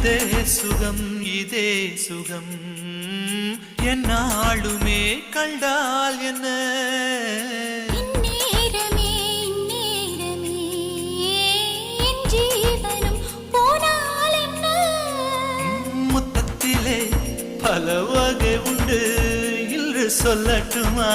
இதே சுகம் இதே சுகம் என்னாலுமே கண்டால் என்ன முத்தத்திலே பல வகை உண்டு என்று சொல்லட்டுமா